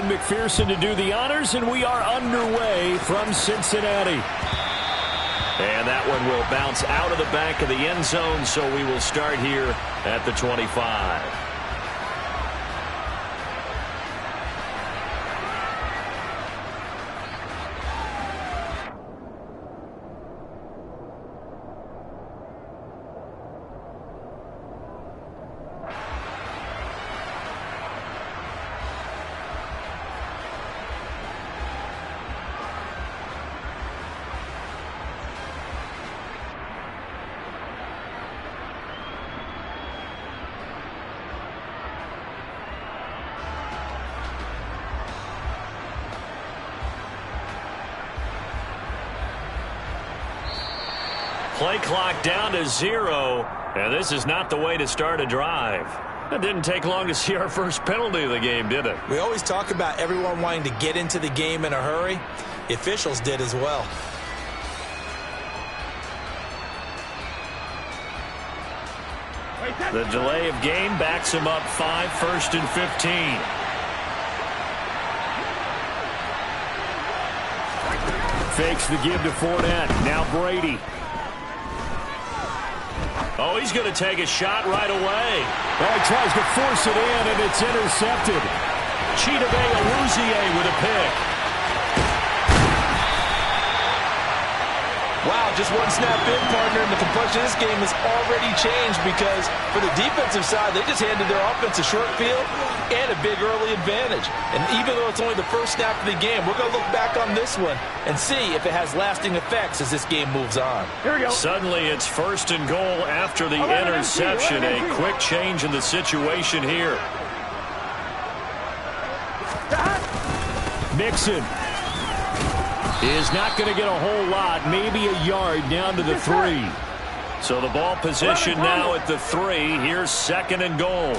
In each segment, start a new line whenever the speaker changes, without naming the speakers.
Kevin McPherson to do the honors, and we are underway from Cincinnati. And that one will bounce out of the back of the end zone, so we will start here at the 25. Play clock down to 0, and this is not the way to start a drive. It didn't take long to see our first penalty of the game, did it?
We always talk about everyone wanting to get into the game in a hurry. The officials did as well.
The delay of game backs him up 5, 1st and 15. Fakes the give to Fournette. Now Brady. Oh, he's going to take a shot right away.
Oh, he tries to force it in, and it's intercepted.
Chidobe Awuzie with a pick.
Wow, just one snap in, partner, and the complexion of this game has already changed because for the defensive side, they just handed their offense a short field and a big early advantage. And even though it's only the first snap of the game, we're going to look back on this one and see if it has lasting effects as this game moves on.
Here we go.
Suddenly, it's 1st and goal after the interception. A quick change in the situation here.
Mixon is not going to get a whole lot, maybe a yard down to the 3.
So the ball position now at the 3. Here's 2nd and goal.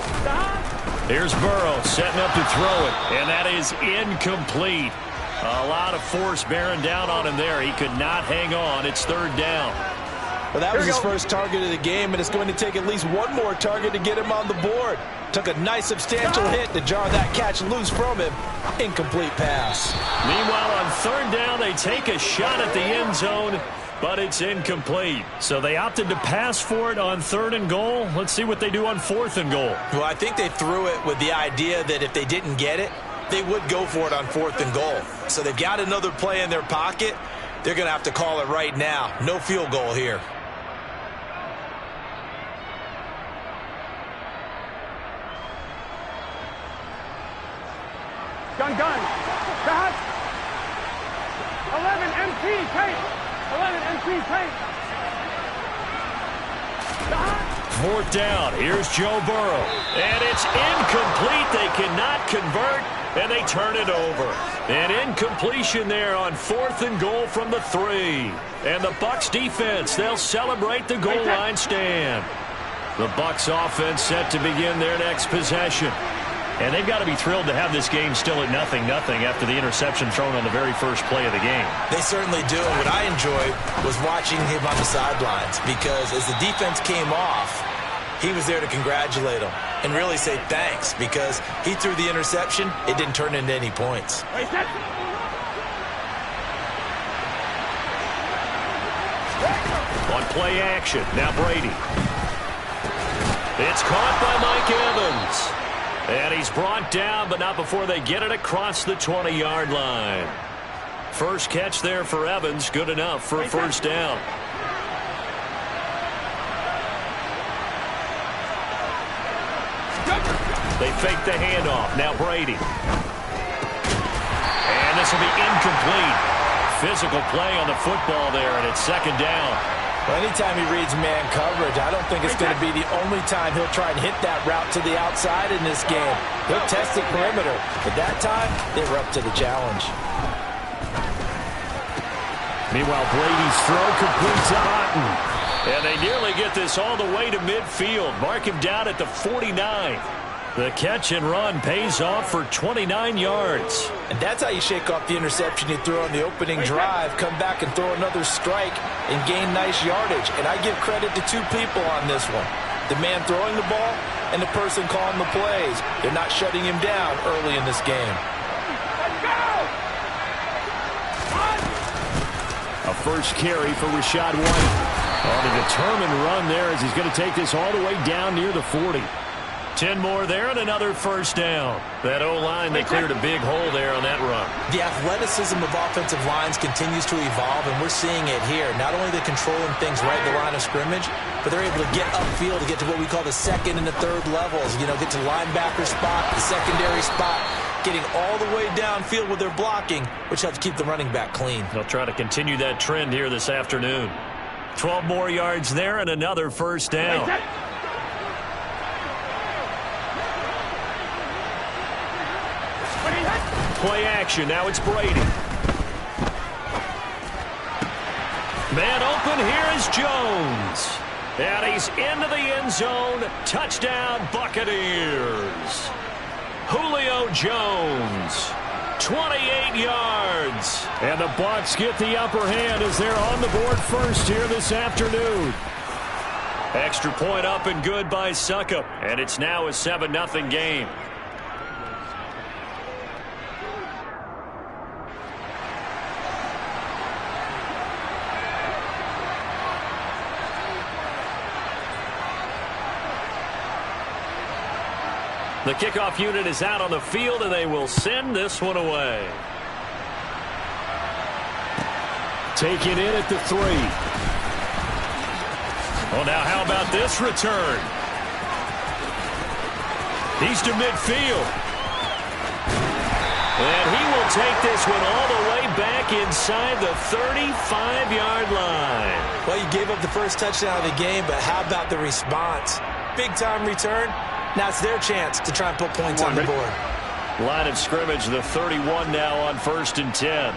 Here's Burrow setting up to throw it, and that is incomplete. A lot of force bearing down on him there. He could not hang on. It's 3rd down.
Well, that was his first target of the game, and it's going to take at least one more target to get him on the board. Took a nice substantial hit to jar that catch loose from him. Incomplete pass.
Meanwhile, on 3rd down, they take a shot at the end zone, but it's incomplete. So they opted to pass for it on 3rd and goal. Let's see what they do on 4th and goal.
Well, I think they threw it with the idea that if they didn't get it, they would go for it on 4th and goal. So they've got another play in their pocket. They're going to have to call it right now. No field goal here.
Gun. Cut. 11 MP tape. 11 MP tape.
4th down. Here's Joe Burrow. And it's incomplete. They cannot convert, and they turn it over. An incompletion there on 4th and goal from the 3. And the Bucs defense, they'll celebrate the goal line stand. The Bucs offense set to begin their next possession. And they've got to be thrilled to have this game still at 0-0 after the interception thrown on the very first play of the game.
They certainly do. And what I enjoyed was watching him on the sidelines because as the defense came off, he was there to congratulate them and really say thanks because he threw the interception. It didn't turn into any points.
On play action, now Brady. It's caught by Mike Evans. And he's brought down, but not before they get it across the 20-yard line. First catch there for Evans, good enough for a 1st down. They fake the handoff. Now Brady. And this will be incomplete. Physical play on the football there, and it's 2nd down.
Well, anytime he reads man coverage, I don't think it's going to be the only time he'll try and hit that route to the outside in this game. He'll test the perimeter, but that time, they were up to the challenge.
Meanwhile, Brady's throw complete to Otten. And they nearly get this all the way to midfield. Mark him down at the 49. The catch and run pays off for 29 yards.
And that's how you shake off the interception you threw on the opening drive, come back and throw another strike and gain nice yardage. And I give credit to 2 people on this one. The man throwing the ball and the person calling the plays. They're not shutting him down early in this game.
first carry for Rachaad White. On a determined run there as he's going to take this all the way down near the 40.
10 more there and another first down. That O-line, they cleared a big hole there on that run.
The athleticism of offensive lines continues to evolve, and we're seeing it here. Not only are they controlling things right at the line of scrimmage, but they're able to get upfield to get to what we call the second and the third levels. You know, get to the linebacker spot, the secondary spot, getting all the way downfield with their blocking, which helps keep the running back clean.
They'll try to continue that trend here this afternoon. 12 more yards there and another first down. Play action. Now it's Brady. Man open. Here is Jones. And he's into the end zone. Touchdown, Buccaneers. Julio Jones. 28 yards.
And the Bucs get the upper hand as they're on the board first here this afternoon.
Extra point up and good by B.SunXX. And it's now a 7-0 game. The kickoff unit is out on the field, and they will send this one away.
Taking it at the 3.
Well, now how about this return? He's to midfield. And he will take this one all the way back inside the 35-yard line.
Well, you gave up the first touchdown of the game, but how about the response? Big-time return. Now it's their chance to try and put points on the board.
Line of scrimmage, the 31 now on 1st and 10.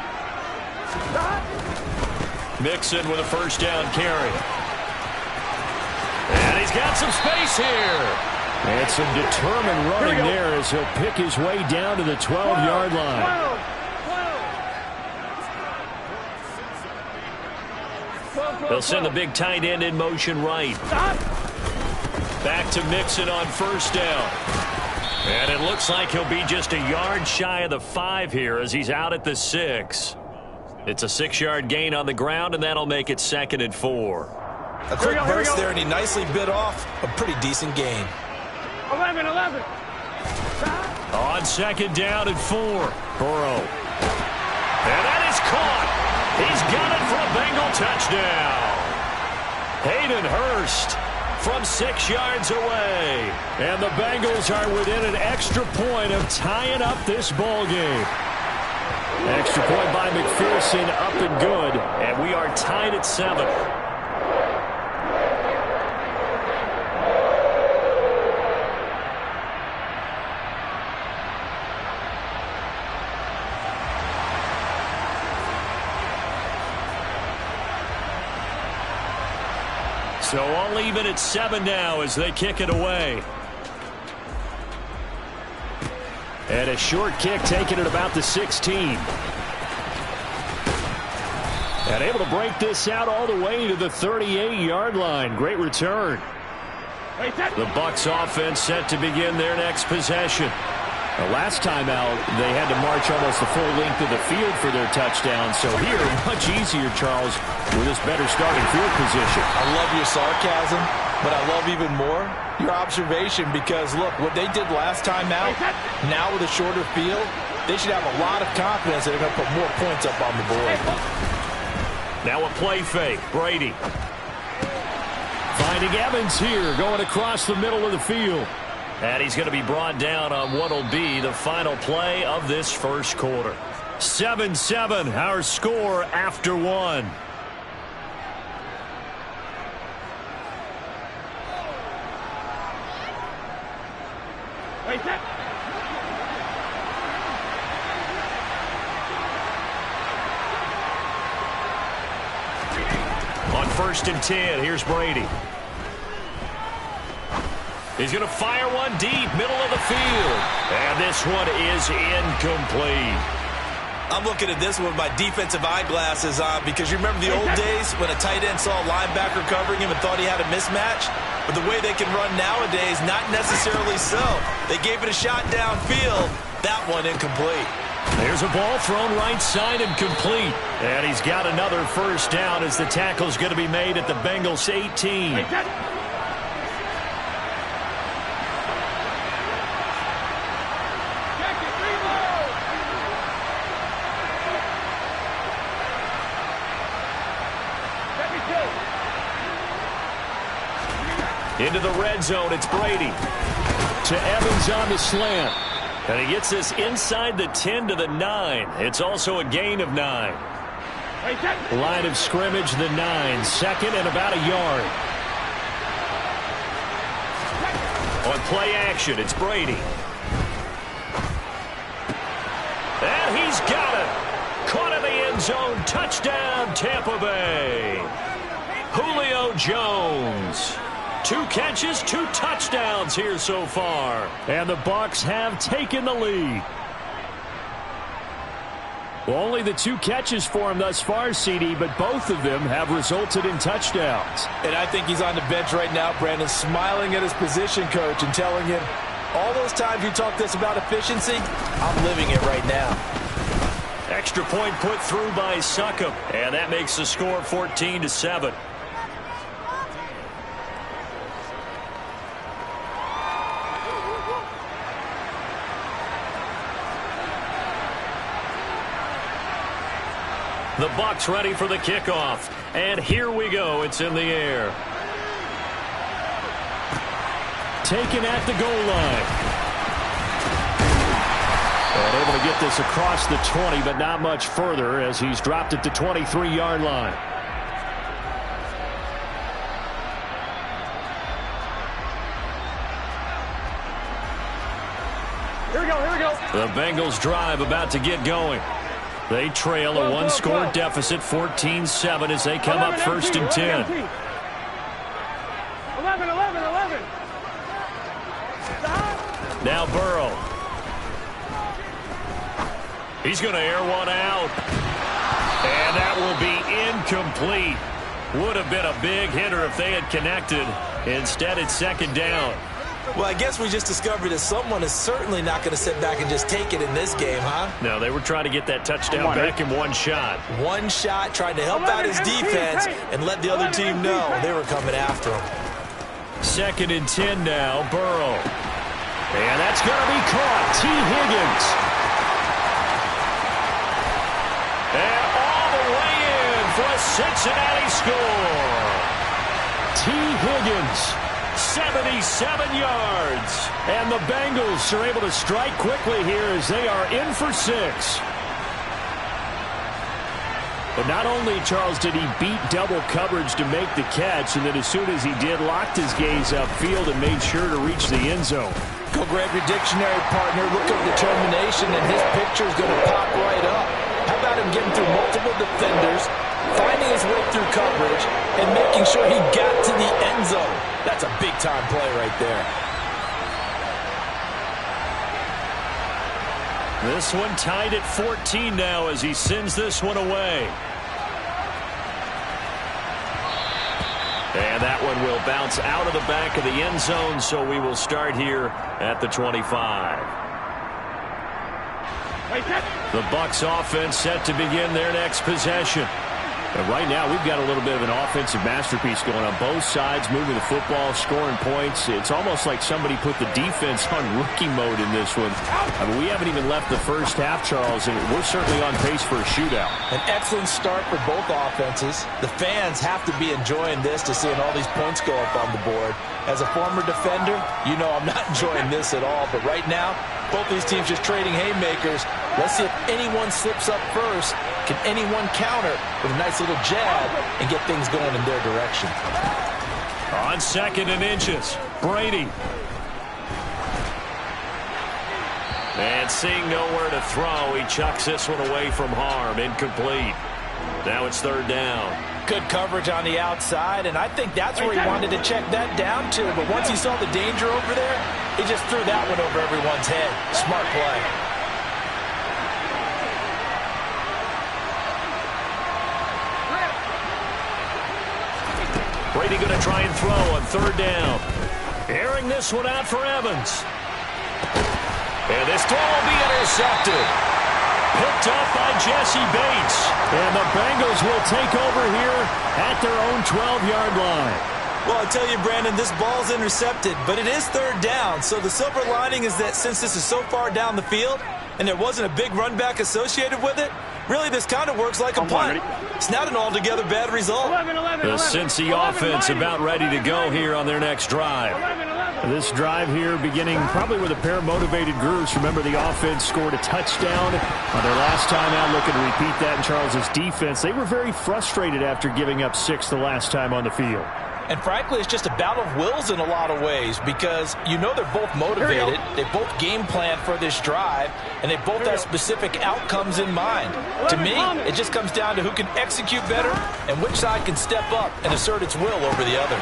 Mixon with a first down carry. And he's got some space here.
And some determined running there as he'll pick his way down to the 12-yard line.
They'll send the big tight end in motion right. Back to Mixon on first down. And it looks like he'll be just a yard shy of the 5 here as he's out at the 6. It's a 6-yard gain on the ground, and that'll make it 2nd and 4.
A quick burst there, and he nicely bit off a pretty decent gain.
11.
On 2nd down and 4. Burrow. And that is caught. He's got it for a Bengal touchdown. Hayden Hurst from 6 yards away.
And the Bengals are within an extra point of tying up this ball game.
Extra point by McPherson, up and good. And we are tied at 7. So all even at 7 now as they kick it away.
And a short kick taken at about the 16. And able to break this out all the way to the 38-yard line. Great return.
The Bucs offense set to begin their next possession.
The last time out, they had to march almost the full length of the field for their touchdown. So here, much easier, Charles, with this better starting field position.
I love your sarcasm, but I love even more your observation because, look, what they did last time out, now with a shorter field, they should have a lot of confidence that they're going to put more points up on the board.
Now a play fake. Brady.
Finding Evans here, going across the middle of the field.
And he's going to be brought down on what will be the final play of this first quarter. 7-7, our score after 1. On 1st and 10, here's Brady. He's going to fire one deep, middle of the field. And this one is incomplete.
I'm looking at this one with my defensive eyeglasses on because you remember the old days when a tight end saw a linebacker covering him and thought he had a mismatch? But the way they can run nowadays, not necessarily so. They gave it a shot downfield. That one incomplete.
There's a ball thrown right side and complete. And he's got another first down as the tackle's going to be made at the Bengals 18. Into the red zone, it's Brady. To Evans on the slant. And he gets this inside the 10 to the 9. It's also a gain of 9. Line of scrimmage, the 9. Second and about a yard. On play action, it's Brady. And he's got it. Caught in the end zone. Touchdown, Tampa Bay. Julio Jones. 2 catches, 2 touchdowns here so far. And the Bucs have taken the lead. Well, only the 2 catches for him thus far, CD, but both of them have resulted in touchdowns.
And I think he's on the bench right now, Brandon, smiling at his position coach and telling him, all those times you talked to us about efficiency, I'm living it right now.
Extra point put through by B.SunXX, and that makes the score 14-7. The Bucs ready for the kickoff. And here we go. It's in the air. Taken at the goal line. And able to get this across the 20, but not much further as he's dropped it to 23-yard line.
Here we go, here we go.
The Bengals drive about to get going. They trail a 1-score deficit, 14-7, as they come up first and 10.
11.
Now Burrow. He's going to air one out. And that will be incomplete. Would have been a big hitter if they had connected. Instead, it's second down.
Well, I guess we just discovered that someone is certainly not going to sit back and just take it in this game, huh?
No, they were trying to get that touchdown back in one shot.
One shot, trying to help out his defense and let the other team know they were coming after him.
Second and 10 now, Burrow. And that's going to be caught. T. Higgins. And all the way in for a Cincinnati score. T. Higgins. 77 yards. And the Bengals are able to strike quickly here as they are in for 6. But not only, Charles, did he beat double coverage to make the catch, and then as soon as he did, locked his gaze upfield and made sure to reach the end zone.
Go grab your dictionary, partner. Look up determination, and his picture is going to pop right up. How about him getting through multiple defenders, finding his way through coverage, and making sure he got to the end zone? That's a big-time play right there.
This one tied at 14 now as he sends this one away. And that one will bounce out of the back of the end zone, so we will start here at the 25. The Bucs offense set to begin their next possession. And right now, we've got a little bit of an offensive masterpiece going on both sides, moving the football, scoring points. It's almost like somebody put the defense on rookie mode in this one. I mean, we haven't even left the first half, Charles, and we're certainly on pace for a shootout.
An excellent start for both offenses. The fans have to be enjoying this to seeing all these points go up on the board. As a former defender, you know I'm not enjoying this at all. But right now, both these teams just trading haymakers. Let's see if anyone slips up first. Can anyone counter with a nice little jab and get things going in their direction?
On second and inches, Brady. And seeing nowhere to throw, he chucks this one away from harm. Incomplete. Now it's third down.
Good coverage on the outside, and I think that's where he wanted to check that down to. But once he saw the danger over there, he just threw that one over everyone's head. Smart play.
Brady going to try and throw on third down. Airing this one out for Evans. And this throw will be intercepted. Jesse Bates.
And the Bengals will take over here at their own 12-yard line.
Well, I tell you, Brandon, this ball's intercepted, but it is third down. So the silver lining is that since this is so far down the field and there wasn't a big run back associated with it, really this kind of works like a punt. It's not an altogether bad result.
The Cincy offense about ready to go here on their next drive.
This drive here beginning probably with a pair of motivated groups. Remember, the offense scored a touchdown on their last time out. Looking to repeat that in Charles's defense. They were very frustrated after giving up 6 the last time on the field.
And frankly, it's just a battle of wills in a lot of ways because you know they're both motivated. They both game plan for this drive, and they both have specific outcomes in mind. To me, it just comes down to who can execute better and which side can step up and assert its will over the other.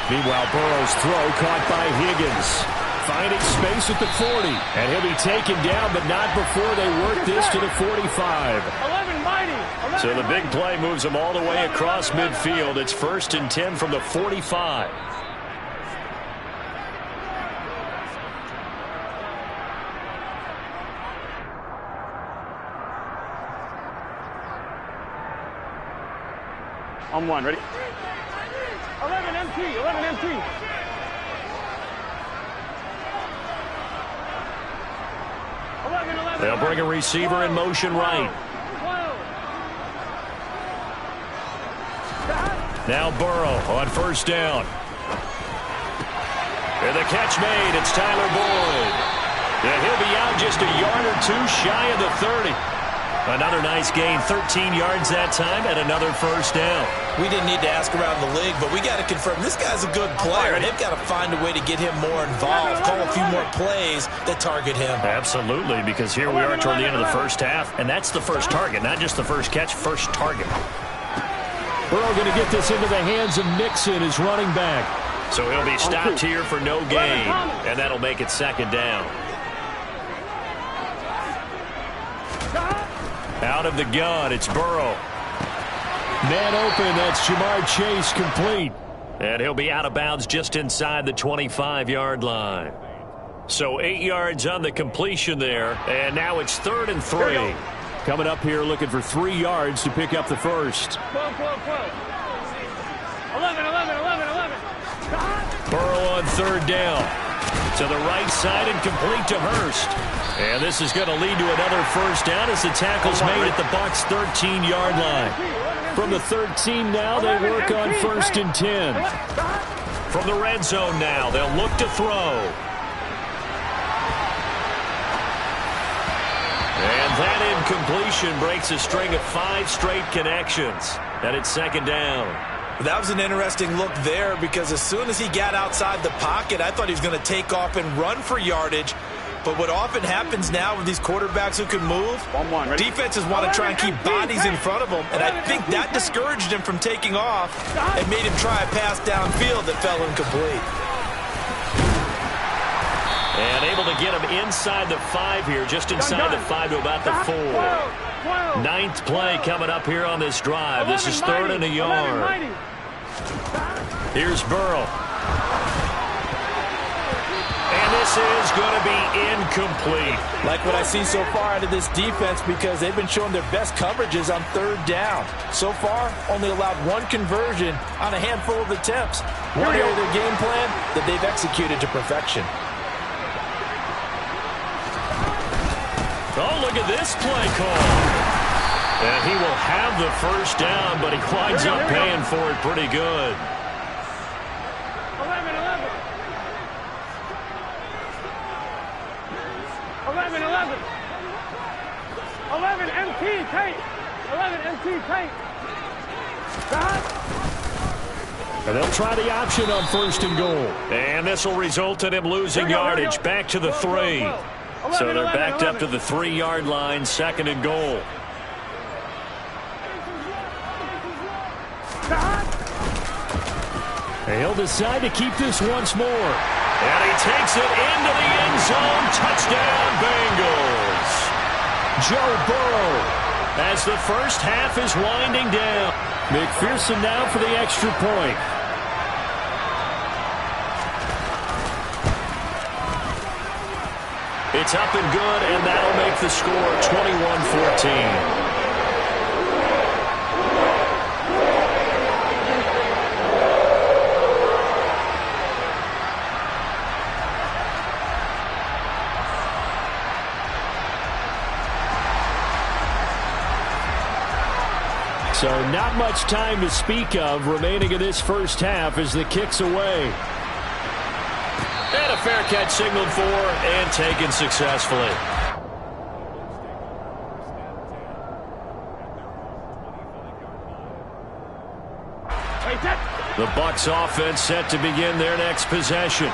Meanwhile, Burrow's throw caught by Higgins. Finding space at the 40. And he'll be taken down, but not before they work this to the 45.
So the big play moves them all the way across midfield. It's 1st and 10 from the 45.
On one, ready? 11 MT, 11 MT.
They'll bring a receiver in motion right. Now Burrow on 1st down. And the catch made. It's Tyler Boyd. And he'll be out just a yard or 2 shy of the 30. Another nice gain, 13 yards that time, and another 1st down.
We didn't need to ask around the league, but we got to confirm this guy's a good player. They've got to find a way to get him more involved, call a few more plays that target him.
Absolutely, because here we are toward the end of the first half, and that's the first target, not just the first catch, first target.
Burrow going to get this into the hands of Nixon, his running back.
So he'll be stopped here for no gain, and that'll make it 2nd down. Out of the gun, it's Burrow.
Man open, that's Jamar Chase, complete.
And he'll be out of bounds just inside the 25-yard line. So 8 yards on the completion there, and now it's 3rd and 3.
Coming up here looking for 3 yards to pick up the first.
12, 12, 12. 11, 11, 11, 11.
Burrow on 3rd down. To the right side and complete to Hurst. And this is going to lead to another 1st down as the tackle's made at the Bucs' 13-yard line.
From the 13 now, they work on 1st and 10.
From the red zone now, they'll look to throw. And that incompletion breaks a string of 5 straight connections. And it's 2nd down.
That was an interesting look there because as soon as he got outside the pocket, I thought he was going to take off and run for yardage. But what often happens now with these quarterbacks who can move, defenses want to try and keep bodies in front of them, and I think that discouraged him from taking off and made him try a pass downfield that fell incomplete.
And able to get him inside the 5 here, just inside the 5 to about the 4. 9th play coming up here on this drive. This is 3rd and a yard. Here's Burrow. And this is going to be incomplete.
Like what I've seen so far out of this defense because they've been showing their best coverages on 3rd down. So far, only allowed 1 conversion on a handful of attempts. One area of their game plan that they've executed to perfection.
Oh, look at this play call. And he will have the 1st down, but he winds up paying for it pretty good.
11, 11. 11, 11. 11 MT tape. 11 MT tape.
And they'll try the option on 1st and goal.
And this will result in him losing yardage back to the 3. So they're backed up to the 3-yard line, 2nd and goal.
He'll decide to keep this once more.
And he takes it into the end zone. Touchdown, Bengals.
Joe Burrow.
As the first half is winding down.
McPherson now for the extra point.
It's up and good, and that'll make the score 21-14.
So not much time to speak of remaining in this first half as the kick's away.
And a fair catch signaled for and taken successfully. The Bucs offense set to begin their next possession.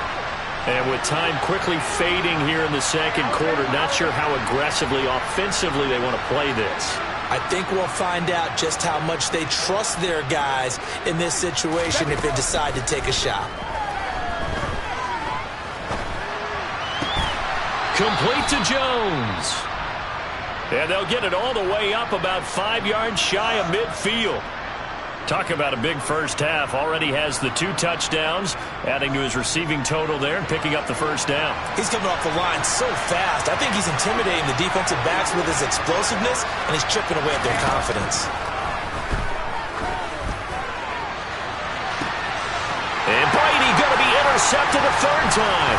And with time quickly fading here in the second quarter, not sure how aggressively, offensively they want to play this.
I think we'll find out just how much they trust their guys in this situation if they decide to take a shot.
Complete to Jones. And they'll get it all the way up about 5 yards shy of midfield. Talk about a big first half. Already has the 2 touchdowns, adding to his receiving total there and picking up the first down.
He's coming off the line so fast. I think he's intimidating the defensive backs with his explosiveness, and he's chipping away at their confidence.
And Brady going to be intercepted a third time.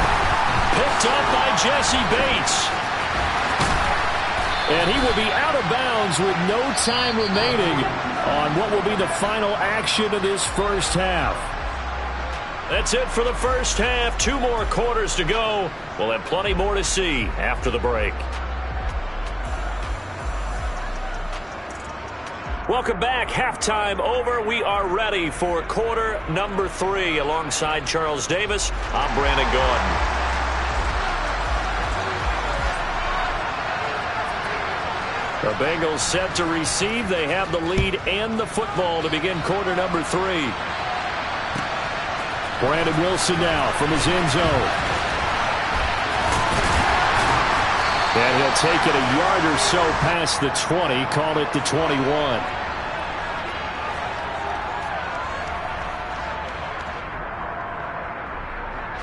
Picked up by Jesse Bates.
And he will be out of bounds with no time remaining on what will be the final action of this first half.
That's it for the first half. 2 more quarters to go. We'll have plenty more to see after the break. Welcome back. Halftime over. We are ready for quarter number 3. Alongside Charles Davis, I'm Brandon Gaudin. The Bengals set to receive. They have the lead and the football to begin quarter number 3.
Brandon Wilson now from his end zone. And he'll take it a yard or so past the 20. Call it the 21.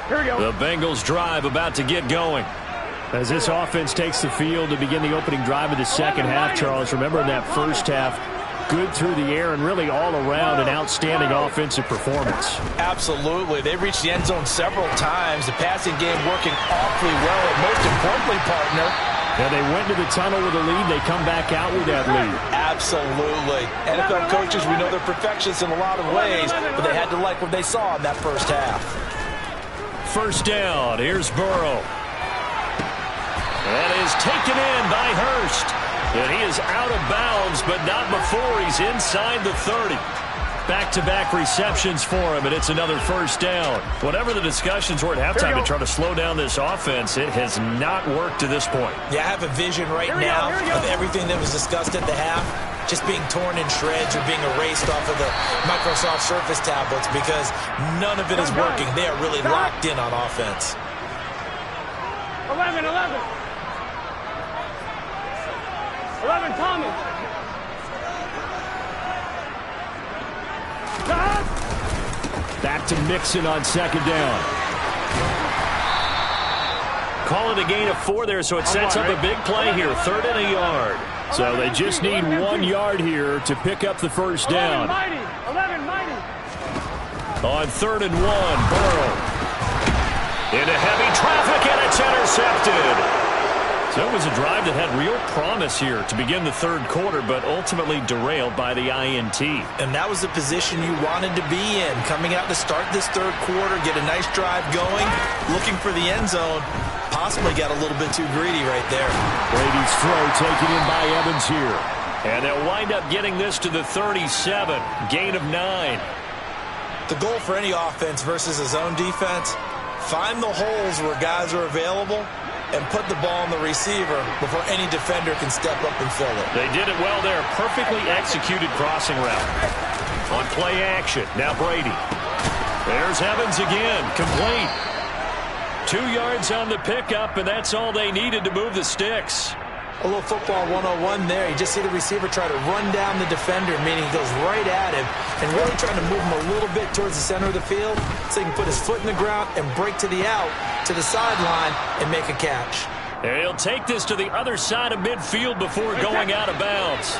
Here we go.
The Bengals drive about to get going.
As this offense takes the field to begin the opening drive of the second half, Charles, remember in that first half, good through the air and really all around an outstanding offensive performance.
Absolutely. They reached the end zone several times. The passing game working awfully well. And most importantly, partner,
and they went to the tunnel with a lead. They come back out with that lead.
Absolutely. NFL coaches, we know they're perfectionists in a lot of ways, but they had to like what they saw in that first half.
First down. Here's Burrow. That is taken in by Hurst. And he is out of bounds, but not before he's inside the 30. Back-to-back receptions for him, and it's another first down. Whatever the discussions were at halftime to try to slow down this offense, it has not worked to this point.
Yeah, I have a vision right now of everything that was discussed at the half just being torn in shreds or being erased off of the Microsoft Surface tablets because none of it is working. They are really locked in on offense.
11. 11, Tommy.
Back to Mixon on second down.
Call it a gain of 4 there, so it sets up a big play here. 3rd and a yard.
So they just need 1 yard here to pick up the first down.
11, mighty.
On 3rd and 1, Burrow. Into heavy traffic, and it's intercepted. So it was a drive that had real promise here to begin the third quarter, but ultimately derailed by the INT.
And that was the position you wanted to be in. Coming out to start this third quarter, get a nice drive going, looking for the end zone. Possibly got a little bit too greedy right there.
Brady's throw taken in by Evans here.
And they'll wind up getting this to the 37. Gain of 9.
The goal for any offense versus a zone defense, find the holes where guys are available and put the ball on the receiver before any defender can step up and fill it.
They did it well there. Perfectly executed crossing route. On play action. Now Brady. There's Evans again. Complete. 2 yards on the pickup, and that's all they needed to move the sticks.
A little football 101 there. You just see the receiver try to run down the defender, meaning he goes right at him and really trying to move him a little bit towards the center of the field so he can put his foot in the ground and break to the out, to the sideline, and make a catch.
And he'll take this to the other side of midfield before going out of bounds.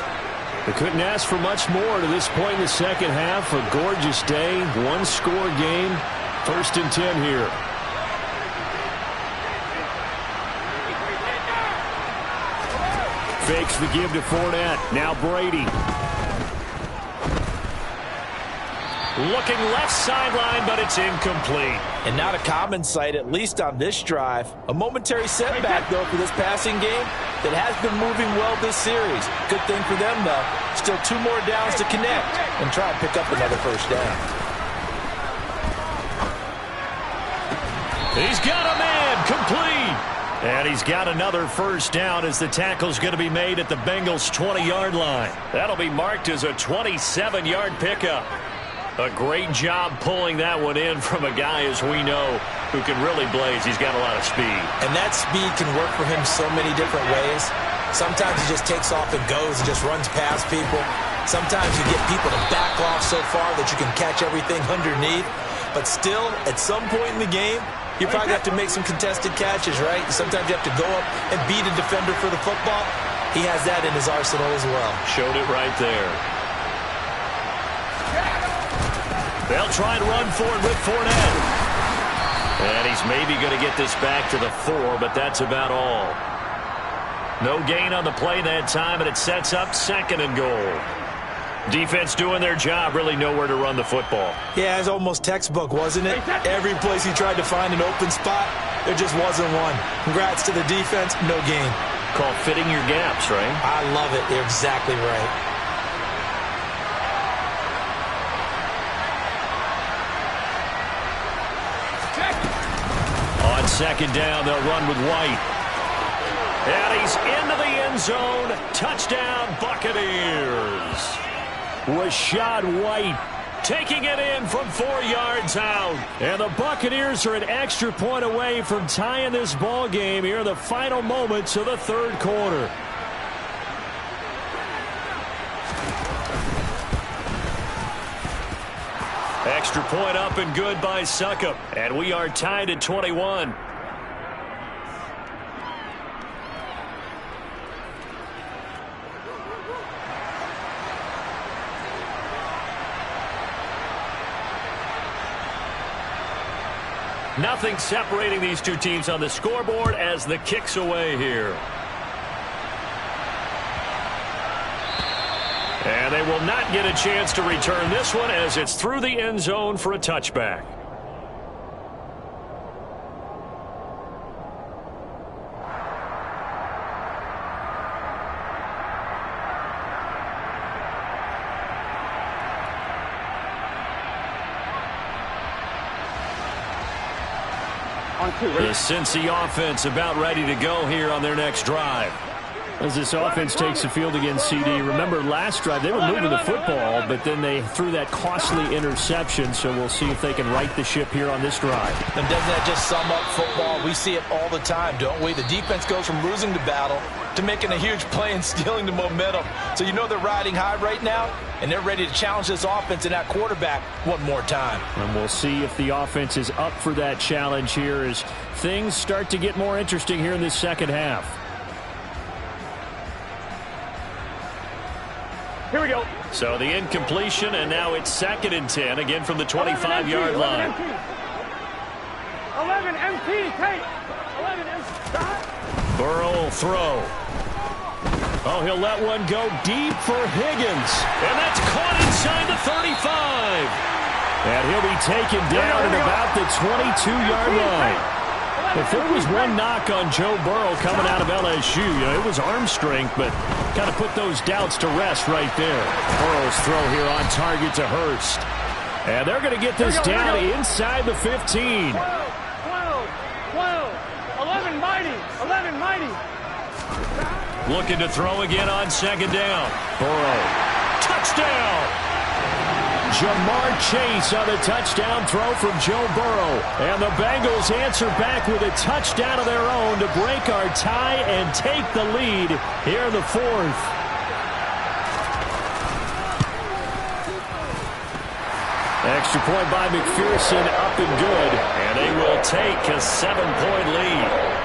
They couldn't ask for much more to this point in the second half. A gorgeous day, 1-score game. 1st and 10 here. Fakes the give to Fournette. Now Brady.
Looking left sideline, but it's incomplete.
And not a common sight, at least on this drive. A momentary setback, though, for this passing game that has been moving well this series. Good thing for them, though. Still 2 more downs to connect and try and pick up another first down.
He's got a man, complete. And he's got another first down as the tackle's going to be made at the Bengals' 20-yard line. That'll be marked as a 27-yard pickup. A great job pulling that one in from a guy, as we know, who can really blaze. He's got a lot of speed.
And that speed can work for him so many different ways. Sometimes he just takes off and goes and just runs past people. Sometimes you get people to back off so far that you can catch everything underneath. But still, at some point in the game, you probably have to make some contested catches, right? Sometimes you have to go up and beat a defender for the football. He has that in his arsenal as well.
Showed it right there. They'll try and run for it with Fournette. And he's maybe going to get this back to the 4, but that's about all. No gain on the play that time, and it sets up 2nd and goal. Defense doing their job, really nowhere to run the football.
Yeah, it's almost textbook, wasn't it? Every place he tried to find an open spot, there just wasn't one. Congrats to the defense, no gain.
Called fitting your gaps, right?
I love it. You're exactly right.
On 2nd down, they'll run with White. And he's into the end zone. Touchdown, Buccaneers. Rashad White taking it in from 4 yards out. And the Buccaneers are an extra point away from tying this ball game here in the final moments of the 3rd quarter. Extra point up and good by B.SunXX. And we are tied at 21. Nothing separating these two teams on the scoreboard as the kick's away here. And they will not get a chance to return this one as it's through the end zone for a touchback. The Cincy offense about ready to go here on their next drive.
As this offense takes the field against CD, remember last drive they were moving the football, but then they threw that costly interception, so we'll see if they can right the ship here on this drive.
And doesn't that just sum up football? We see it all the time, don't we? The defense goes from losing the battle to making a huge play and stealing the momentum. So you know they're riding high right now, and they're ready to challenge this offense and that quarterback one more time.
And we'll see if the offense is up for that challenge here as things start to get more interesting here in this second half.
Here we go.
So the incompletion, and now it's 2nd and 10, again from the 25-yard line.
11 MT, take. 11 MT.
Burrow will throw. Oh, he'll let one go deep for Higgins. And that's caught inside the 35. And he'll be taken down at about the 22-yard line. If there was one knock on Joe Burrow coming out of LSU, it was arm strength, but kind of put those doubts to rest right there. Burrow's throw here on target to Hurst. And they're going to get this down inside the 15.
12, 11 mighty, 11 mighty.
Looking to throw again on 2nd down. Burrow. Touchdown! Jamar Chase on the touchdown throw from Joe Burrow. And the Bengals answer back with a touchdown of their own to break our tie and take the lead here in the 4th. Extra point by McPherson, up and good. And they will take a 7-point lead.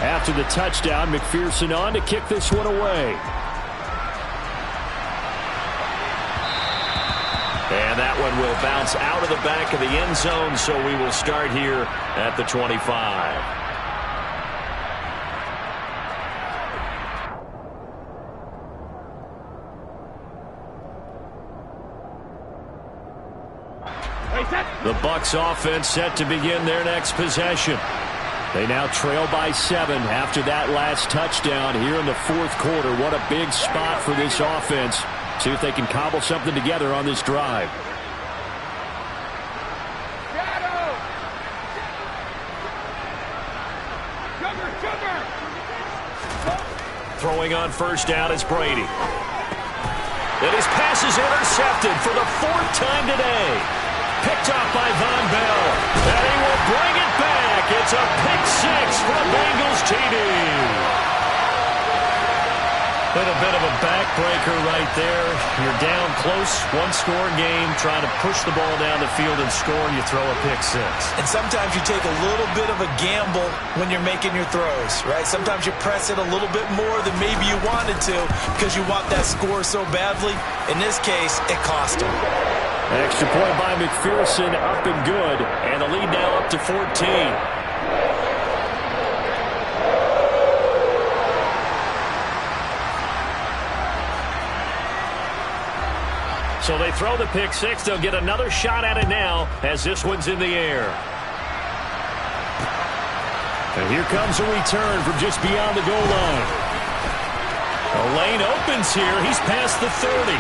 After the touchdown, McPherson on to kick this one away. And that one will bounce out of the back of the end zone, so we will start here at the 25. The Bucs offense set to begin their next possession. They now trail by 7 after that last touchdown here in the fourth quarter. What a big spot for this offense. See if they can cobble something together on this drive. Throwing on first down is Brady. And his pass is intercepted for the 4th time today. Picked off by Von Bell. And he will bring it back. It's a pick 6 for the Bengals TD. Been a bit of a backbreaker right there. You're down close, one-score game, trying to push the ball down the field and score, and you throw a pick 6.
And sometimes you take a little bit of a gamble when you're making your throws, right? Sometimes you press it a little bit more than maybe you wanted to because you want that score so badly. In this case, it cost him.
Extra point by McPherson, up and good. And the lead now up to 14.
So they throw the pick 6. They'll get another shot at it now as this one's in the air. And here comes a return from just beyond the goal line. The lane opens here. He's past the 30.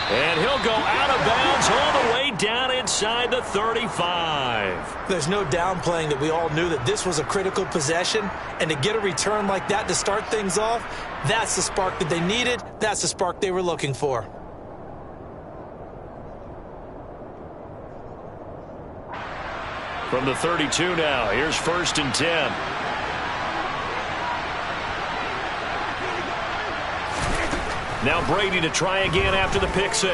And he'll go out of bounds all the way down inside the 35.
There's no downplaying that we all knew that this was a critical possession. And to get a return like that to start things off, that's the spark that they needed. That's the spark they were looking for.
From the 32 now, here's 1st and 10. Now Brady to try again after the pick 6.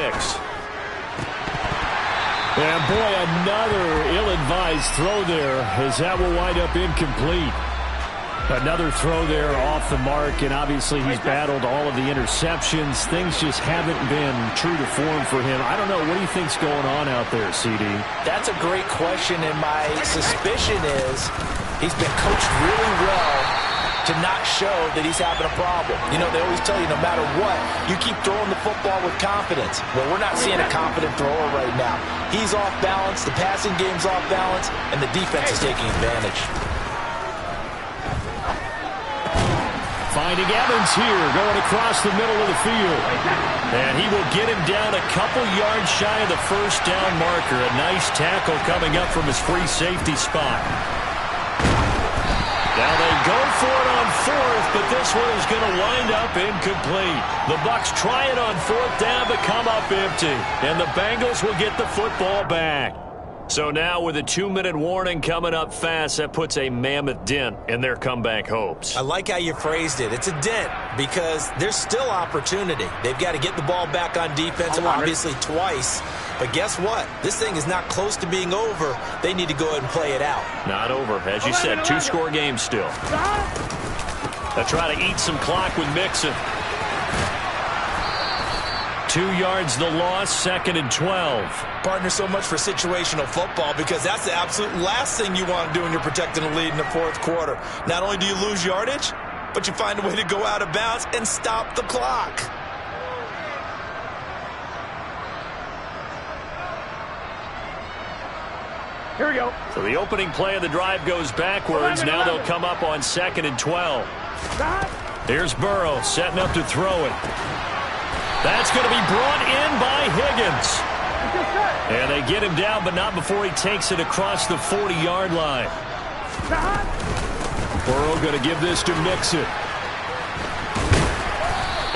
And boy, another ill-advised throw there as that will wind up incomplete. Another throw there off the mark, and obviously he's battled all of the interceptions. Things just haven't been true to form for him. I don't know. What do you think's going on out there, CD?
That's a great question, and my suspicion is he's been coached really well to not show that he's having a problem. You know, they always tell you no matter what, you keep throwing the football with confidence. Well, we're not seeing a confident thrower right now. He's off balance, the passing game's off balance, and the defense is taking advantage.
Finding Evans here, going across the middle of the field.
And he will get him down a couple yards shy of the first down marker. A nice tackle coming up from his free safety spot. Now they go for it on 4th, but this one is going to wind up incomplete. The Bucs try it on 4th down, but come up empty. And the Bengals will get the football back. So now with a 2-minute warning coming up fast, that puts a mammoth dent in their comeback hopes.
I like how you phrased it. It's a dent because there's still opportunity. They've got to get the ball back on defense, obviously twice. But guess what? This thing is not close to being over. They need to go ahead and play it out.
Not over. As you said, 2-score game still. They'll try to eat some clock with Mixon. 2 yards the loss, 2nd and 12.
Partner, so much for situational football because that's the absolute last thing you want to do when you're protecting a lead in the 4th quarter. Not only do you lose yardage, but you find a way to go out of bounds and stop the clock.
Here we go.
So the opening play of the drive goes backwards. Now they'll come up on 2nd and 12. Here's Burrow setting up to throw it. That's going to be brought in by Higgins. And they get him down, but not before he takes it across the 40-yard line. Burrow going to give this to Mixon.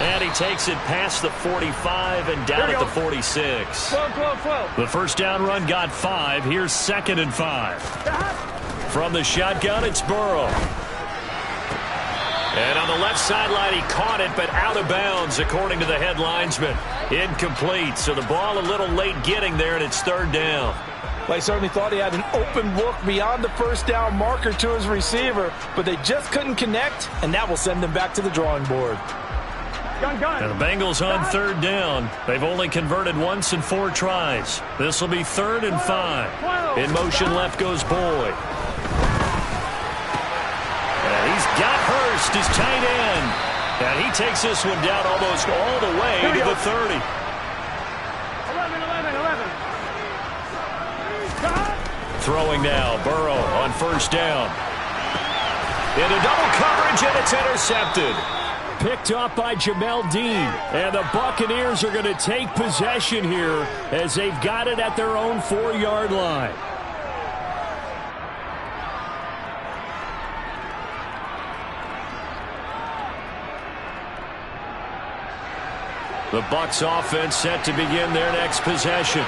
And he takes it past the 45 and down at the 46. The first down run got 5. Here's 2nd and 5. From the shotgun, it's Burrow. And on the left sideline, he caught it, but out of bounds, according to the head linesman. Incomplete, so the ball a little late getting there, and it's 3rd down.
Well, he certainly thought he had an open look beyond the first down marker to his receiver, but they just couldn't connect, and that will send them back to the drawing board.
And the Bengals on third down. They've only converted once in 4 tries. This will be 3rd and 5. In motion left goes Boyd. And he's got Hurst, his tight end. And he takes this one down almost all the way to the 30.
11.
Throwing now, Burrow on first down. Into double coverage, and it's intercepted.
Picked off by Jamel Dean. And the Buccaneers are going to take possession here as they've got it at their own 4-yard line. The Bucs offense set to begin their next possession.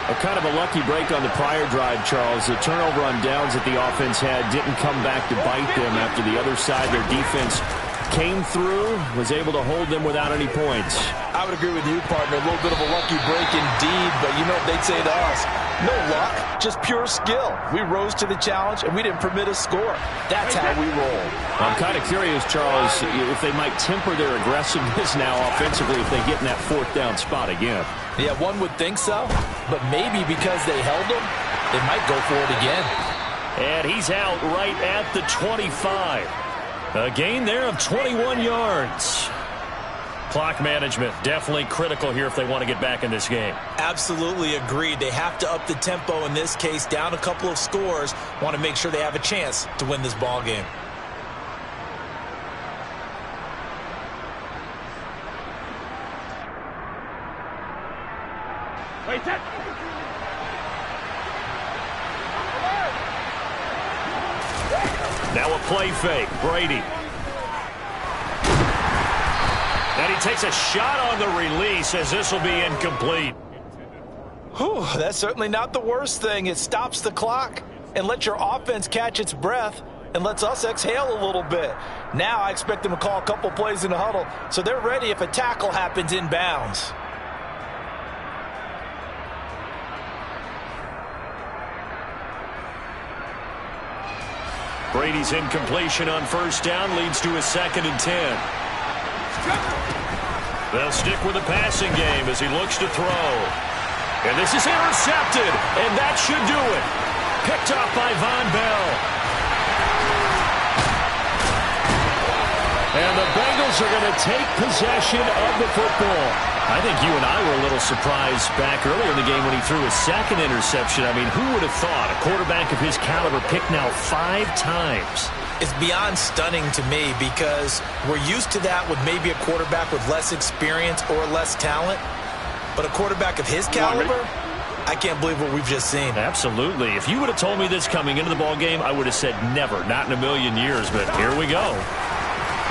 A kind of a lucky break on the prior drive, Charles. The turnover on downs that the offense had didn't come back to bite them after the other side. Their defense came through, was able to hold them without any points.
I would agree with you, partner. A little bit of a lucky break indeed, but you know what they'd say to us? No luck, just pure skill. We rose to the challenge, and we didn't permit a score. That's how we roll.
I'm kind of curious, Charles, if they might temper their aggressiveness now offensively if they get in that 4th down spot again.
Yeah, one would think so, but maybe because they held them, they might go for it again.
And he's out right at the 25. A gain there of 21 yards. Clock management definitely critical here if they want to get back in this game.
Absolutely agreed. They have to up the tempo in this case, down a couple of scores. Want to make sure they have a chance to win this ball game.
Wait, set.
Now a play fake. Brady. And he takes a shot on the release as this will be incomplete.
Whew, that's certainly not the worst thing. It stops the clock and lets your offense catch its breath and lets us exhale a little bit. Now I expect them to call a couple plays in the huddle so they're ready if a tackle happens inbounds.
Brady's incompletion on first down leads to a 2nd and 10. They'll stick with the passing game as he looks to throw. And this is intercepted, and that should do it. Picked off by Von Bell.
And the Bengals are going to take possession of the football.
I think you and I were a little surprised back earlier in the game when he threw his 2nd interception. I mean, who would have thought a quarterback of his caliber picked now 5 times?
It's beyond stunning to me because we're used to that with maybe a quarterback with less experience or less talent. But a quarterback of his caliber, I can't believe what we've just seen.
Absolutely. If you would have told me this coming into the ball game, I would have said never, not in a million years. But here we go.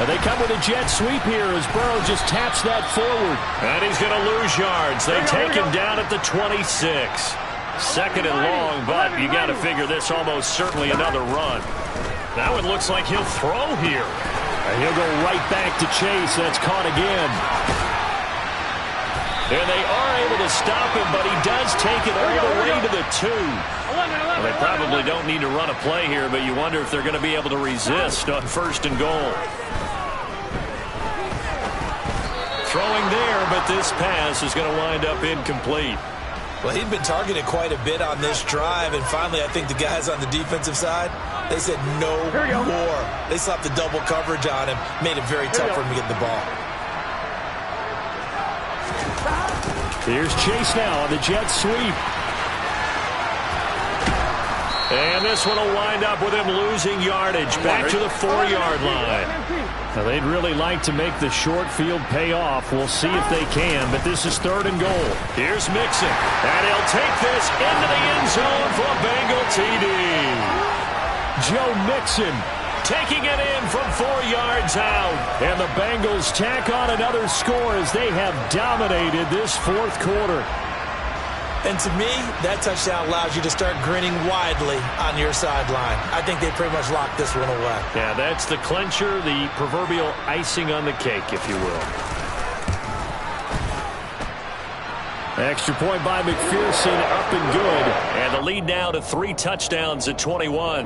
And they come with a jet sweep here as Burrow just taps that forward.
And he's going to lose yards. They take him down at the 26. 2nd and long, but you got to figure this almost certainly another run. Now it looks like he'll throw here.
And he'll go right back to Chase. That's caught again.
And they are able to stop him, but he does take it all the way to the 2. Well, they probably don't need to run a play here, but you wonder if they're going to be able to resist on 1st and goal. Throwing there, but this pass is going to wind up incomplete.
Well, he'd been targeted quite a bit on this drive, and finally I think the guys on the defensive side, they said no more. They slapped the double coverage on him, made it very tough for him to get the ball.
Here's Chase now on the jet sweep.
And this one will wind up with him losing yardage back to the 4-yard line.
Now, they'd really like to make the short field pay off. We'll see if they can, but this is 3rd and goal.
Here's Mixon, and he'll take this into the end zone for a Bengal TD.
Joe Mixon
taking it in from 4 yards out.
And the Bengals tack on another score as they have dominated this 4th quarter.
And to me, that touchdown allows you to start grinning widely on your sideline. I think they pretty much locked this one away.
Yeah, that's the clincher, the proverbial icing on the cake, if you will.
Extra point by McPherson, up and good.
And the lead now to 3 touchdowns at 21.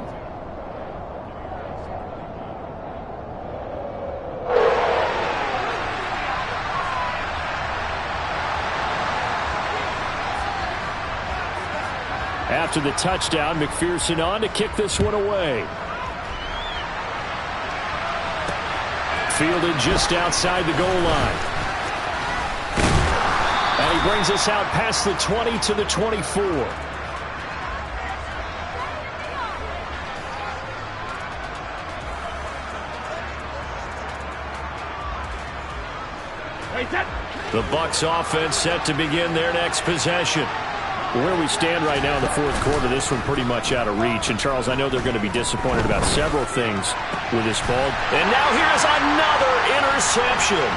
After the touchdown, McPherson on to kick this one away. Fielded just outside the goal line. And he brings us out past the 20 to the 24. The Bucs offense set to begin their next possession. Where we stand right now in the fourth quarter, this one pretty much out of reach. And, Charles, I know they're going to be disappointed about several things with this ball.
And now here's another interception.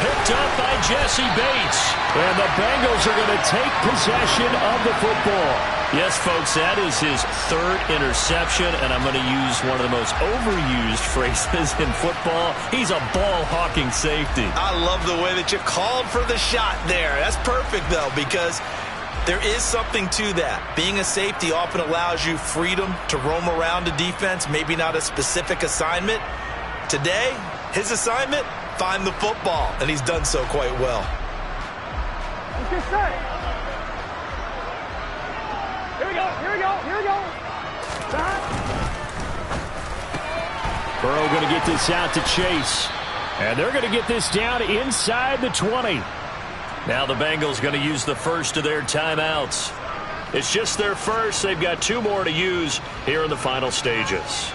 Picked up by Jesse Bates.
And the Bengals are going to take possession of the football.
Yes, folks, that is his third interception, and I'm going to use one of the most overused phrases in football. He's a ball-hawking safety.
I love the way that you called for the shot there. That's perfect, though, because there is something to that. Being a safety often allows you freedom to roam around a defense, maybe not a specific assignment. Today, his assignment, find the football, and he's done so quite well.
Here we go, here we go, here we go.
Burrow going to get this out to Chase. And they're going to get this down inside the 20.
Now the Bengals going to use the first of their timeouts. It's just their first. They've got 2 more to use here in the final stages.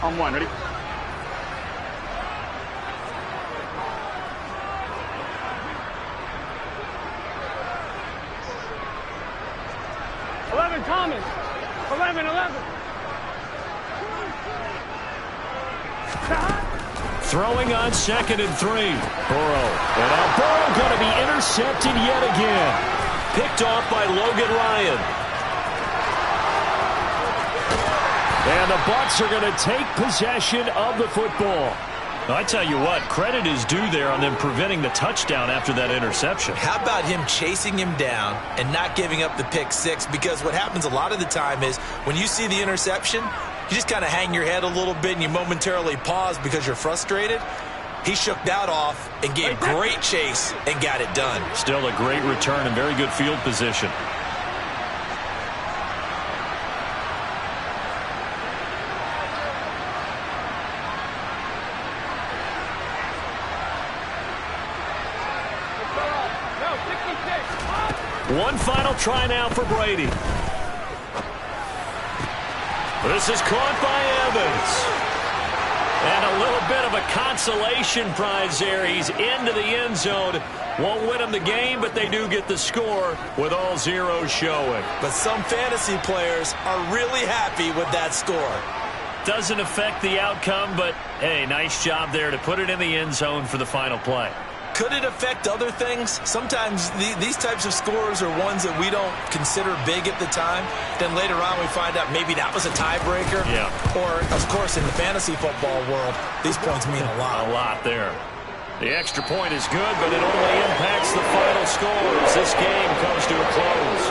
On 1, ready? Thomas, 11.
Throwing on 2nd and 3.
Burrow. And now Burrow going to be intercepted yet again.
Picked off by Logan Ryan.
And the Bucs are going to take possession of the football.
I tell you what, credit is due there on them preventing the touchdown after that interception.
How about him chasing him down and not giving up the pick six? Because what happens a lot of the time is when you see the interception, you just kind of hang your head a little bit and you momentarily pause because you're frustrated. He shook that off and gave great chase and got it done.
Still a great return and very good field position. One final try now for Brady. This is caught by Evans. And a little bit of a consolation prize there. He's into the end zone. Won't win them the game, but they do get the score with all zeros showing.
But some fantasy players are really happy with that score.
Doesn't affect the outcome, but, hey, nice job there to put it in the end zone for the final play.
Could it affect other things? Sometimes these types of scores are ones that we don't consider big at the time. Then later on we find out maybe that was a tiebreaker.
Yeah.
Or, of course, in the fantasy football world, these points mean a lot.
A lot there. The extra point is good, but it only impacts the final score as this game comes to a close.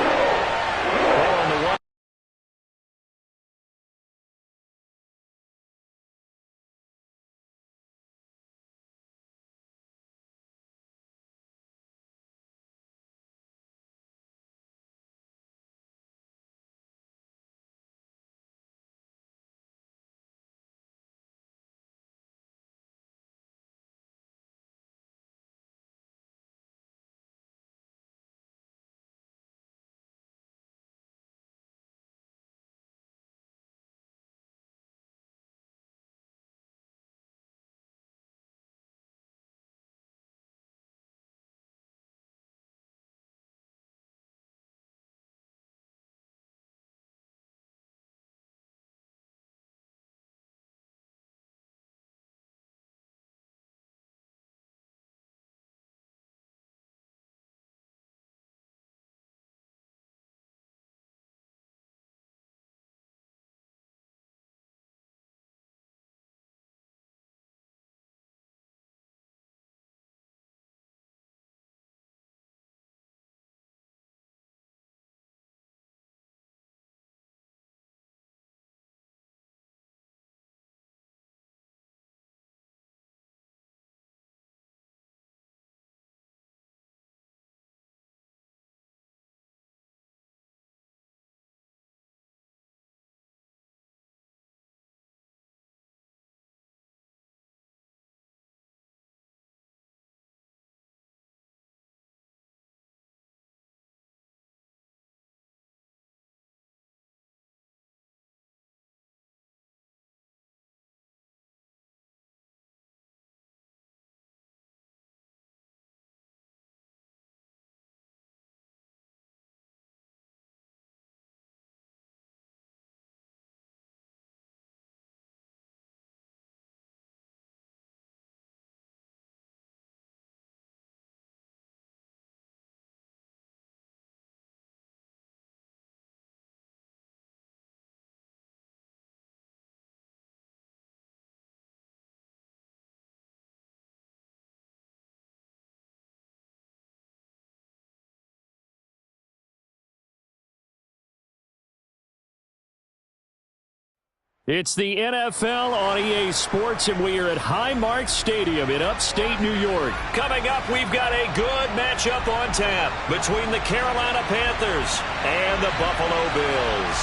It's the NFL on EA Sports, and we are at Highmark Stadium in upstate New York.
Coming up, we've got a good matchup on tap between the Carolina Panthers and the Buffalo Bills.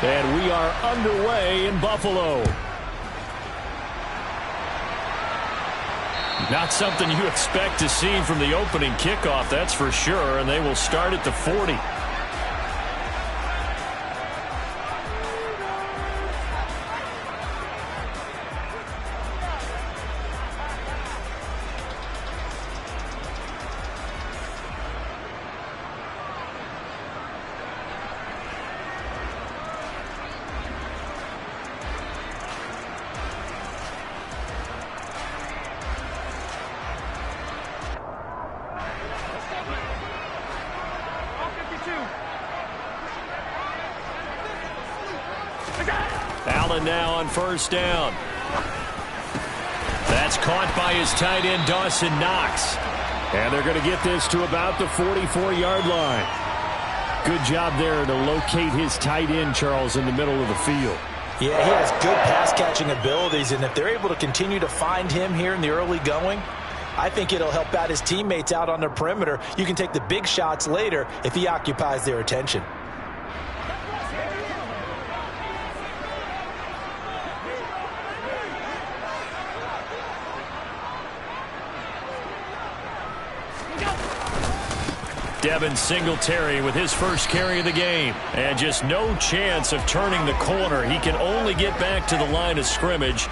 And we are underway in Buffalo. Not something you expect to see from the opening kickoff, that's for sure, and they will start at the 40. Allen now on first down. That's caught by his tight end, Dawson Knox. And they're going to get this to about the 44-yard line. Good job there to locate his tight end, Charles, in the middle of the field.
Yeah, he has good pass-catching abilities, and if they're able to continue to find him here in the early going, I think it'll help out his teammates out on the perimeter. You can take the big shots later if he occupies their attention.
Devin Singletary with his first carry of the game. And just no chance of turning the corner. He can only get back to the line of scrimmage.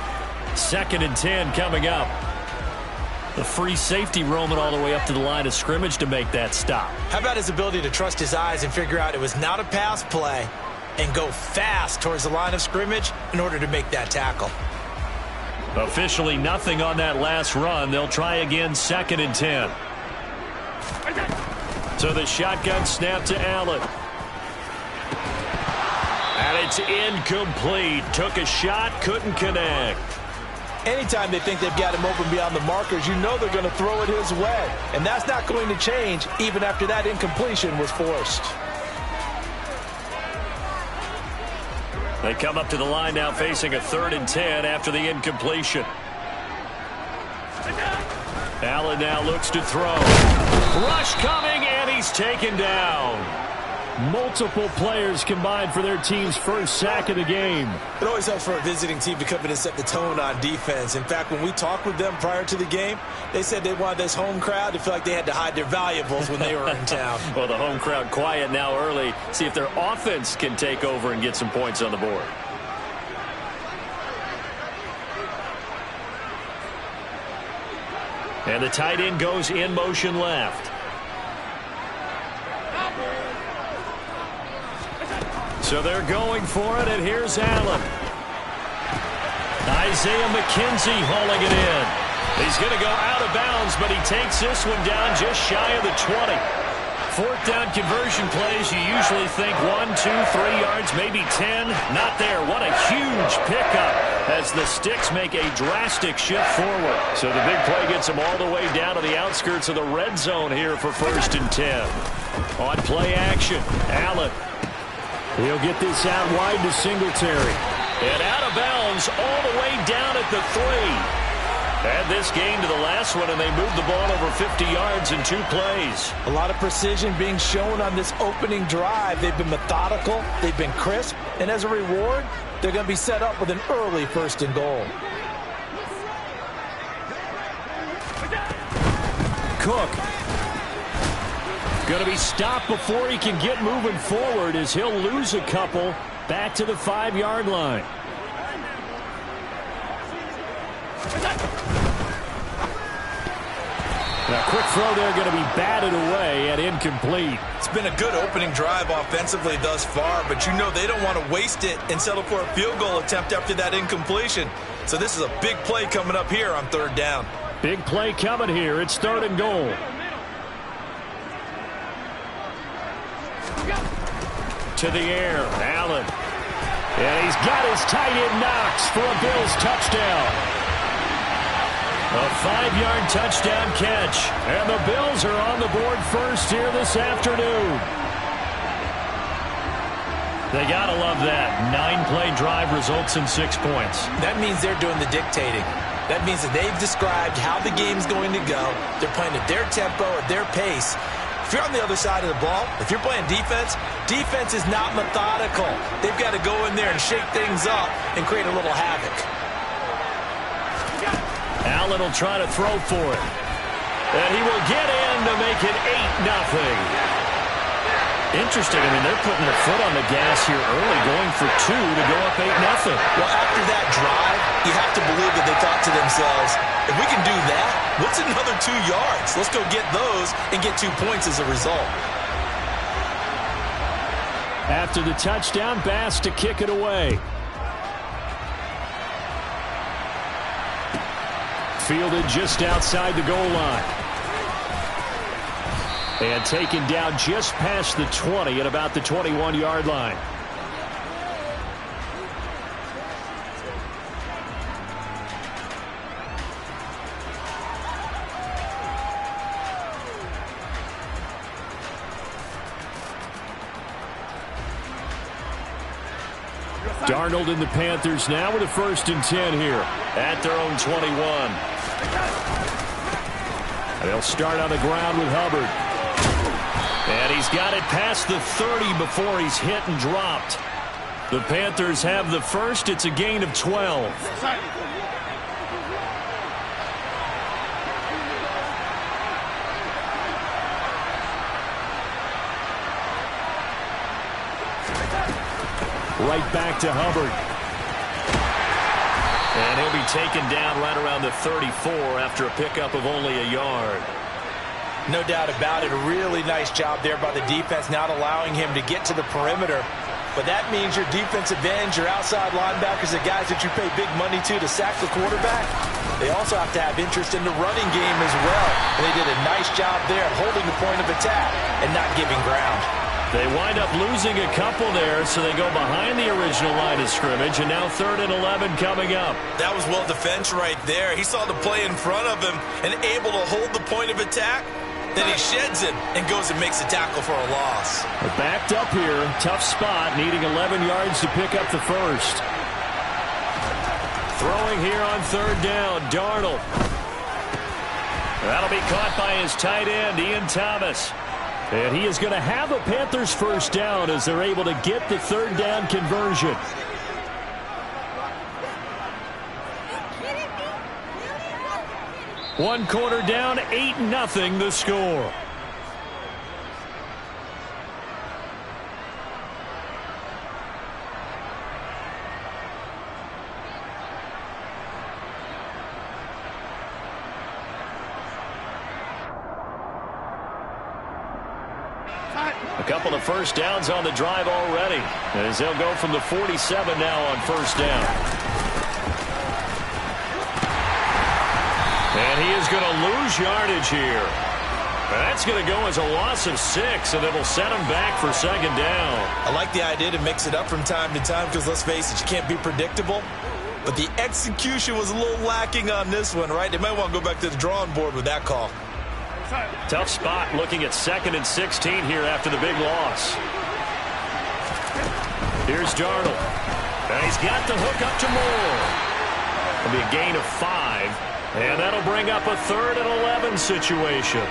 2nd and 10 coming up. The free safety roaming all the way up to the line of scrimmage to make that stop.
How about his ability to trust his eyes and figure out it was not a pass play and go fast towards the line of scrimmage in order to make that tackle.
Officially nothing on that last run. They'll try again, 2nd and 10. So the shotgun snap to Allen. And it's incomplete. Took a shot, couldn't connect.
Anytime they think they've got him open beyond the markers, you know they're going to throw it his way. And that's not going to change even after that incompletion was forced.
They come up to the line now facing a 3rd and 10 after the incompletion. Allen now looks to throw. Rush coming, and he's taken down. Multiple players combined for their team's first sack of the game.
It always helps for a visiting team to come in and set the tone on defense. In fact, when we talked with them prior to the game, they said they wanted this home crowd to feel like they had to hide their valuables when they were in town.
Well, the home crowd quiet now early. See if their offense can take over and get some points on the board. And the tight end goes in motion left. So they're going for it, and here's Allen. Isaiah McKenzie hauling it in. He's going to go out of bounds, but he takes this one down just shy of the 20. 4th down conversion plays, you usually think 1, 2, 3 yards, maybe 10. Not there. What a huge pickup as the Sticks make a drastic shift forward. So the big play gets them all the way down to the outskirts of the red zone here for 1st and 10. On play action, Allen. He'll get this out wide to Singletary. And out of bounds all the way down at the 3. Add this game to the last one, and they moved the ball over 50 yards in 2 plays.
A lot of precision being shown on this opening drive. They've been methodical, they've been crisp, and as a reward, they're going to be set up with an early 1st and goal.
Cook. Going to be stopped before he can get moving forward as he'll lose a couple back to the 5-yard line. Now, quick throw there going to be batted away and incomplete.
It's been a good opening drive offensively thus far, but you know they don't want to waste it and settle for a field goal attempt after that incompletion. So this is a big play coming up here on 3rd down.
Big play coming here. It's 3rd and goal. To the air, Allen. And he's got his tight end Knox for a Bills touchdown.
A 5-yard touchdown catch. And the Bills are on the board first here this afternoon. They got to love that. 9-play drive results in 6 points.
That means they're doing the dictating. That means that they've described how the game's going to go. They're playing at their tempo, at their pace. If you're on the other side of the ball, if you're playing defense, defense is not methodical. They've got to go in there and shake things up and create a little havoc.
Allen will try to throw for it. And he will get in to make it 8-0. Interesting. I mean, they're putting their foot on the gas here early, going for 2 to go up 8-0.
Well, after that drive, you have to believe that they thought to themselves, if we can do that, what's another 2 yards? Let's go get those and get 2 points as a result.
After the touchdown, Bass to kick it away. Fielded just outside the goal line. And taken down just past the 20 at about the 21-yard line. Darnold and the Panthers now with a 1st and 10 here at their own 21. They'll start on the ground with Hubbard. And he's got it past the 30 before he's hit and dropped. The Panthers have the first. It's a gain of 12. Right back to Hubbard. And he'll be taken down right around the 34 after a pickup of only a yard.
No doubt about it. A really nice job there by the defense, not allowing him to get to the perimeter. But that means your defensive ends, your outside linebackers, the guys that you pay big money to sack the quarterback, they also have to have interest in the running game as well. And they did a nice job there holding the point of attack and not giving ground.
They wind up losing a couple there, so they go behind the original line of scrimmage, and now 3rd and 11 coming up.
That was well defense right there. He saw the play in front of him and able to hold the point of attack. Then he sheds it and goes and makes a tackle for a loss.
They're backed up here. Tough spot, needing 11 yards to pick up the first.
Throwing here on 3rd down, Darnold. That'll be caught by his tight end, Ian Thomas.
And he is going to have a Panthers 1st down as they're able to get the 3rd down conversion.
One quarter down, 8-0 the score. A couple of 1st downs on the drive already, as they'll go from the 47 now on 1st down. And he is going to lose yardage here. That's going to go as a loss of 6, and it'll set him back for 2nd down.
I like the idea to mix it up from time to time because, let's face it, you can't be predictable. But the execution was a little lacking on this one, right? They might want to go back to the drawing board with that call.
Tough spot looking at 2nd and 16 here after the big loss. Here's Darnold. And he's got the hook up to Moore. It'll be a gain of 5. And that'll bring up a 3rd and 11 situation.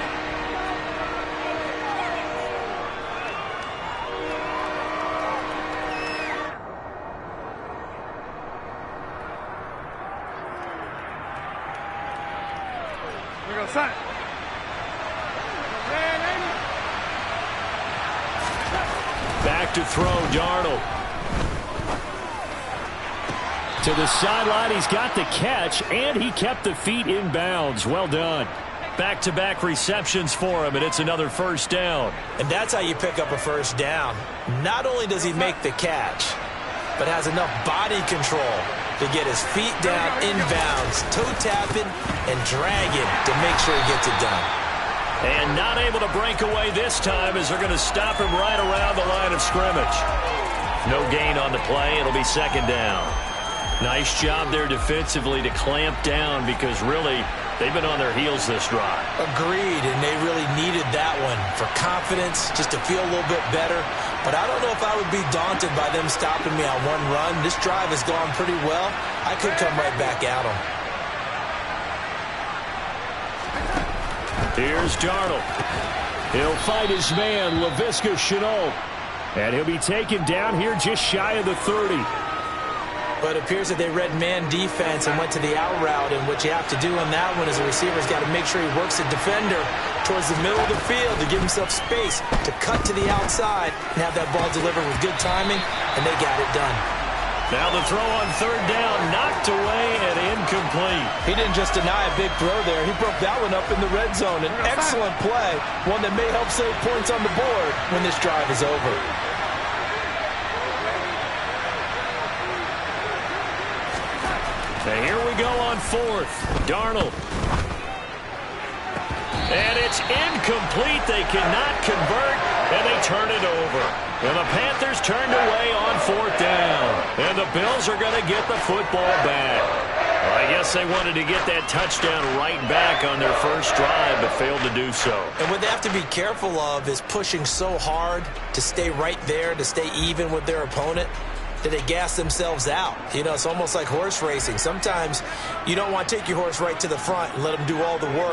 Here goes son.
Back to throw, Darnold.
To the sideline, he's got the catch, and he kept the feet in bounds. Well done.
Back-to-back receptions for him, and it's another 1st down.
And that's how you pick up a 1st down. Not only does he make the catch, but has enough body control to get his feet down inbounds, toe tapping and dragging to make sure he gets it done.
And not able to break away this time as they're going to stop him right around the line of scrimmage. No gain on the play. It'll be 2nd down. Nice job there defensively to clamp down because really They've been on their heels this drive.
Agreed, and they really needed that one for confidence, just to feel a little bit better. But I don't know if I would be daunted by them stopping me on one run. This drive has gone pretty well. I could come right back at them.
Here's Darnold. He'll fight his man, Laviska Shenault. And he'll be taken down here just shy of the 30.
But it appears that they read man defense and went to the out route, and what you have to do on that one is the receiver's got to make sure he works the defender towards the middle of the field to give himself space to cut to the outside and have that ball delivered with good timing, and they got it done.
Now the throw on third down, knocked away and incomplete.
He didn't just deny a big throw there. He broke that one up in the red zone. An excellent play, one that may help save points on the board when this drive is over.
And here we go on fourth. Darnold. And it's incomplete. They cannot convert, and they turn it over. And the Panthers turned away on fourth down. And the Bills are going to get the football back. Well, I guess they wanted to get that touchdown right back on their first drive, but failed to do so.
And what they have to be careful of is pushing so hard to stay right there, to stay even with their opponent, that they gas themselves out. You know, it's almost like horse racing. Sometimes you don't want to take your horse right to the front and let them do all the work.